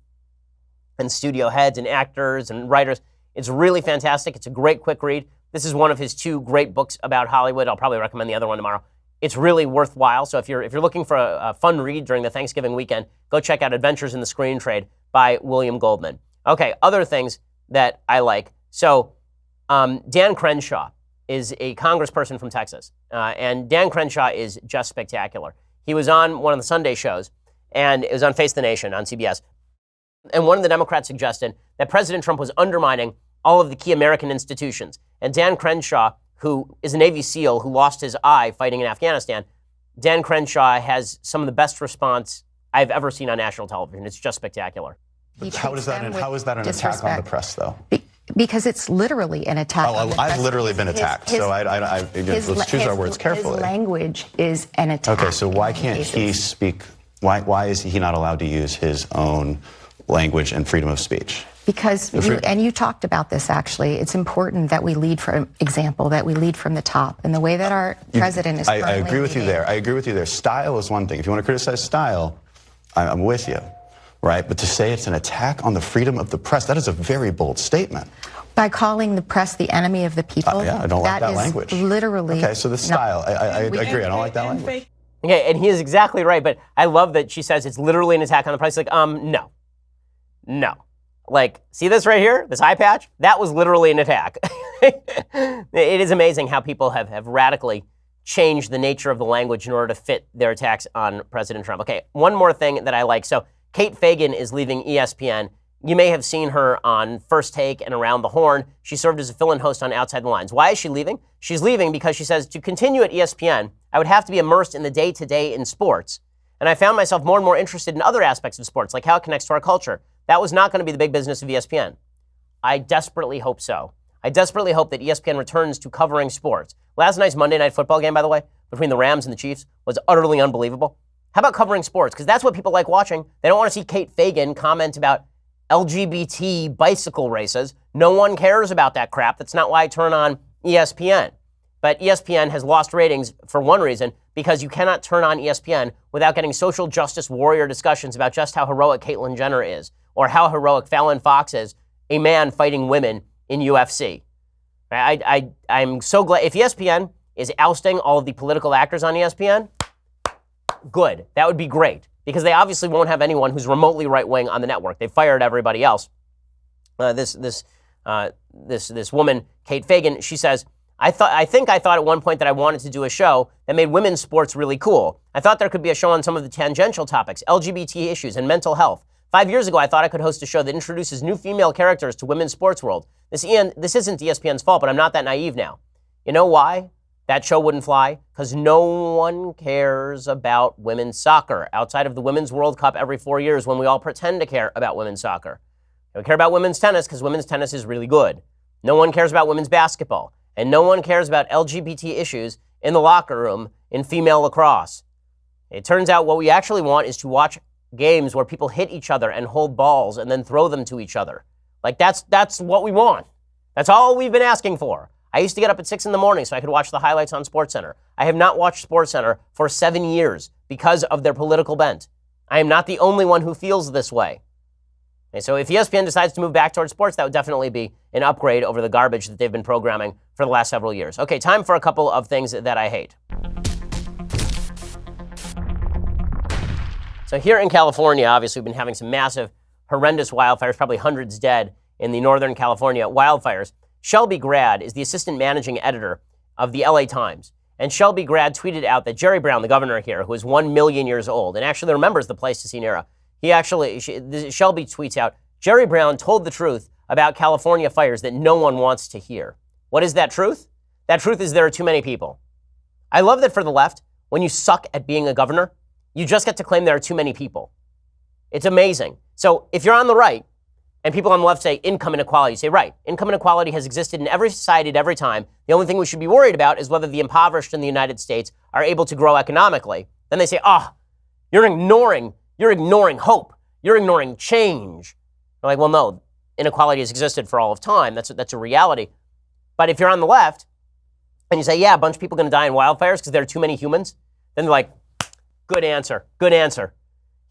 and studio heads and actors and writers. It's really fantastic. It's a great quick read. This is one of his two great books about Hollywood. I'll probably recommend the other one tomorrow. It's really worthwhile. So if you're looking for a fun read during the Thanksgiving weekend, go check out Adventures in the Screen Trade by William Goldman. Okay, other things that I like. So Dan Crenshaw is a congressperson from Texas. And Dan Crenshaw is just spectacular. He was on one of the Sunday shows, and it was on Face the Nation on CBS. And one of the Democrats suggested that President Trump was undermining all of the key American institutions. And Dan Crenshaw, who is a Navy SEAL who lost his eye fighting in Afghanistan, Dan Crenshaw has some of the best response I've ever seen on national television. It's just spectacular. How is that an attack on the press, though? Because it's literally an attack. Oh, I've literally been attacked. So let's choose our words carefully. His language is an attack. Okay, so why can't he speak? Why is he not allowed to use his own language and freedom of speech? Because you talked about this actually. It's important that we lead from example, that we lead from the top, and the way that our president is. I agree with you there. I agree with you there. Style is one thing. If you want to criticize style, I'm with you. Right, but to say it's an attack on the freedom of the press, that is a very bold statement. By calling the press the enemy of the people, yeah, I don't like that language. Literally. Okay, so the style, I agree. I don't like that language. Okay, and he is exactly right, but I love that she says it's literally an attack on the press. Like, no. Like, see this right here, this eye patch? That was literally an attack. It is amazing how people have radically changed the nature of the language in order to fit their attacks on President Trump. Okay, one more thing that I like. So, Kate Fagan is leaving ESPN. You may have seen her on First Take and Around the Horn. She served as a fill-in host on Outside the Lines. Why is she leaving? She's leaving because she says, to continue at ESPN, I would have to be immersed in the day-to-day in sports. And I found myself more and more interested in other aspects of sports, like how it connects to our culture. That was not going to be the big business of ESPN. I desperately hope so. I desperately hope that ESPN returns to covering sports. Last night's Monday Night Football game, by the way, between the Rams and the Chiefs, was utterly unbelievable. How about covering sports? Because that's what people like watching. They don't want to see Kate Fagan comment about LGBT bicycle races. No one cares about that crap. That's not why I turn on ESPN. But ESPN has lost ratings for one reason, because you cannot turn on ESPN without getting social justice warrior discussions about just how heroic Caitlyn Jenner is, or how heroic Fallon Fox is, a man fighting women in UFC. I'm so glad. If ESPN is ousting all of the political actors on ESPN, good. That would be great, because they obviously won't have anyone who's remotely right-wing on the network. They've fired everybody else. This woman, Kate Fagan, she says, I think I thought at one point that I wanted to do a show that made women's sports really cool. I thought there could be a show on some of the tangential topics, LGBT issues and mental health. 5 years ago, I thought I could host a show that introduces new female characters to women's sports world. This isn't ESPN's fault, but I'm not that naive now. You know why that show wouldn't fly? Because no one cares about women's soccer outside of the Women's World Cup every 4 years, when we all pretend to care about women's soccer. They don't care about women's tennis because women's tennis is really good. No one cares about women's basketball. And no one cares about LGBT issues in the locker room in female lacrosse. It turns out what we actually want is to watch games where people hit each other and hold balls and then throw them to each other. Like, that's what we want. That's all we've been asking for. I used to get up at 6 a.m. so I could watch the highlights on SportsCenter. I have not watched SportsCenter for 7 years because of their political bent. I am not the only one who feels this way. Okay, so if ESPN decides to move back towards sports, that would definitely be an upgrade over the garbage that they've been programming for the last several years. Okay, time for a couple of things that I hate. So here in California, obviously, we've been having some massive, horrendous wildfires, probably hundreds dead in the Northern California wildfires. Shelby Grad is the assistant managing editor of the LA Times. And Shelby Grad tweeted out that Jerry Brown, the governor here, who is 1 million years old and actually remembers the Pleistocene era, Shelby tweets out, Jerry Brown told the truth about California fires that no one wants to hear. What is that truth? That truth is there are too many people. I love that for the left, when you suck at being a governor, you just get to claim there are too many people. It's amazing. So if you're on the right, and people on the left say income inequality, you say, right, income inequality has existed in every society at every time. The only thing we should be worried about is whether the impoverished in the United States are able to grow economically. Then they say, you're ignoring hope. You're ignoring change. They're like, well, no, inequality has existed for all of time. That's a reality. But if you're on the left and you say, yeah, a bunch of people are going to die in wildfires because there are too many humans, then they're like, good answer.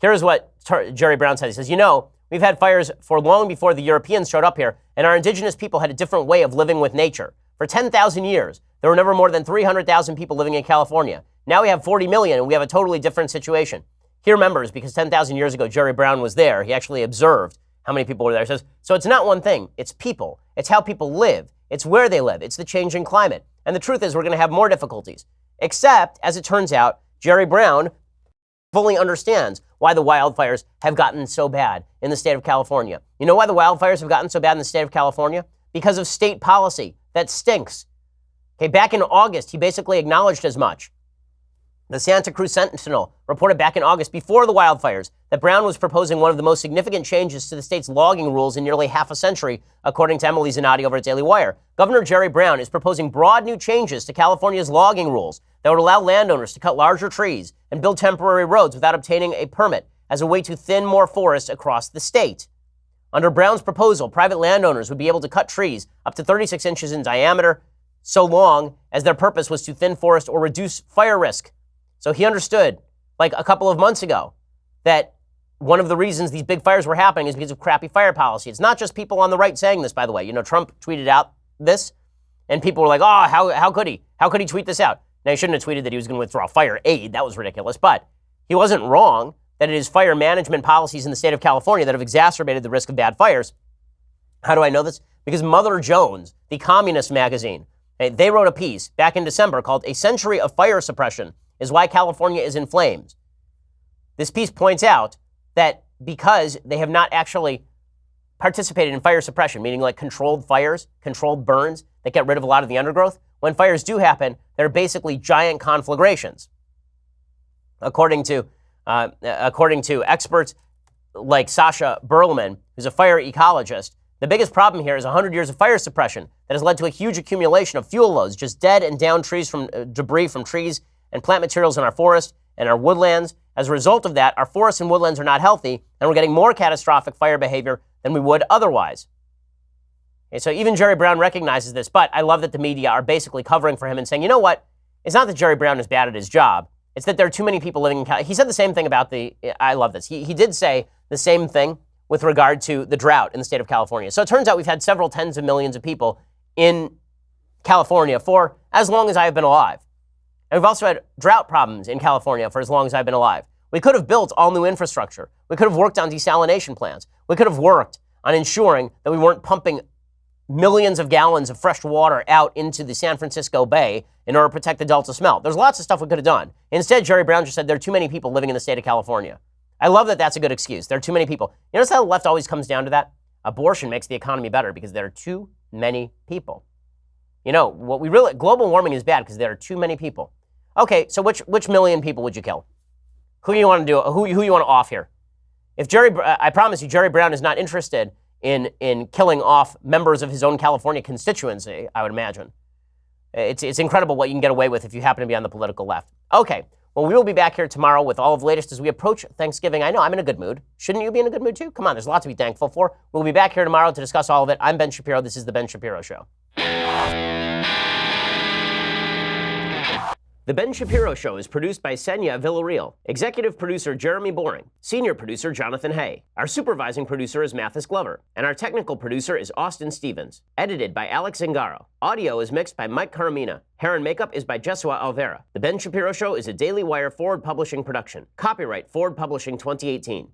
Here's what Jerry Brown says. He says, we've had fires for long before the Europeans showed up here, and our indigenous people had a different way of living with nature. For 10,000 years, there were never more than 300,000 people living in California. Now we have 40 million, and we have a totally different situation. He remembers because 10,000 years ago, Jerry Brown was there. He actually observed how many people were there. He says, so it's not one thing. It's people. It's how people live. It's where they live. It's the changing climate. And the truth is we're going to have more difficulties. Except, as it turns out, Jerry Brown fully understands why the wildfires have gotten so bad in the state of California. You know why the wildfires have gotten so bad in the state of California? Because of state policy that stinks. Okay, back in August, he basically acknowledged as much. The Santa Cruz Sentinel reported back in August, before the wildfires, that Brown was proposing one of the most significant changes to the state's logging rules in nearly half a century, according to Emily Zanotti over at Daily Wire. Governor Jerry Brown is proposing broad new changes to California's logging rules that would allow landowners to cut larger trees and build temporary roads without obtaining a permit as a way to thin more forests across the state. Under Brown's proposal, private landowners would be able to cut trees up to 36 inches in diameter, so long as their purpose was to thin forest or reduce fire risk. So he understood, like a couple of months ago, that one of the reasons these big fires were happening is because of crappy fire policy. It's not just people on the right saying this, by the way. Trump tweeted out this, and people were like, how could he? How could he tweet this out? Now, he shouldn't have tweeted that he was going to withdraw fire aid. That was ridiculous. But he wasn't wrong that it is fire management policies in the state of California that have exacerbated the risk of bad fires. How do I know this? Because Mother Jones, the communist magazine, they wrote a piece back in December called A Century of Fire Suppression is Why California is in Flames. This piece points out that because they have not actually participated in fire suppression, meaning like controlled fires, controlled burns that get rid of a lot of the undergrowth. When fires do happen, they're basically giant conflagrations. According to experts like Sasha Berlman, who's a fire ecologist, the biggest problem here is 100 years of fire suppression that has led to a huge accumulation of fuel loads, just dead and downed trees from debris from trees and plant materials in our forests and our woodlands. As a result of that, our forests and woodlands are not healthy, and we're getting more catastrophic fire behavior than we would otherwise. Okay, so even Jerry Brown recognizes this, but I love that the media are basically covering for him and saying, you know what? It's not that Jerry Brown is bad at his job. It's that there are too many people living in California. He said the same thing about I love this. He did say the same thing with regard to the drought in the state of California. So it turns out we've had several tens of millions of people in California for as long as I have been alive. And we've also had drought problems in California for as long as I've been alive. We could have built all new infrastructure. We could have worked on desalination plants. We could have worked on ensuring that we weren't pumping millions of gallons of fresh water out into the San Francisco Bay in order to protect the Delta smelt. There's lots of stuff we could have done. Instead, Jerry Brown just said there are too many people living in the state of California. I love that that's a good excuse. There are too many people. You notice how the left always comes down to that? Abortion makes the economy better because there are too many people. You know, global warming is bad because there are too many people. Okay, so which million people would you kill? Who you want to do? Who you want to off here? If I promise you, Jerry Brown is not interested in killing off members of his own California constituency, I would imagine. It's incredible what you can get away with if you happen to be on the political left. Okay, well, we will be back here tomorrow with all of the latest as we approach Thanksgiving. I know, I'm in a good mood. Shouldn't you be in a good mood too? Come on, there's a lot to be thankful for. We'll be back here tomorrow to discuss all of it. I'm Ben Shapiro. This is The Ben Shapiro Show. The Ben Shapiro Show is produced by Senya Villarreal, executive producer Jeremy Boring, senior producer Jonathan Hay. Our supervising producer is Mathis Glover, and our technical producer is Austin Stevens. Edited by Alex Zingaro. Audio is mixed by Mike Caramina. Hair and makeup is by Jesua Alvera. The Ben Shapiro Show is a Daily Wire Forward Publishing production. Copyright Forward Publishing 2018.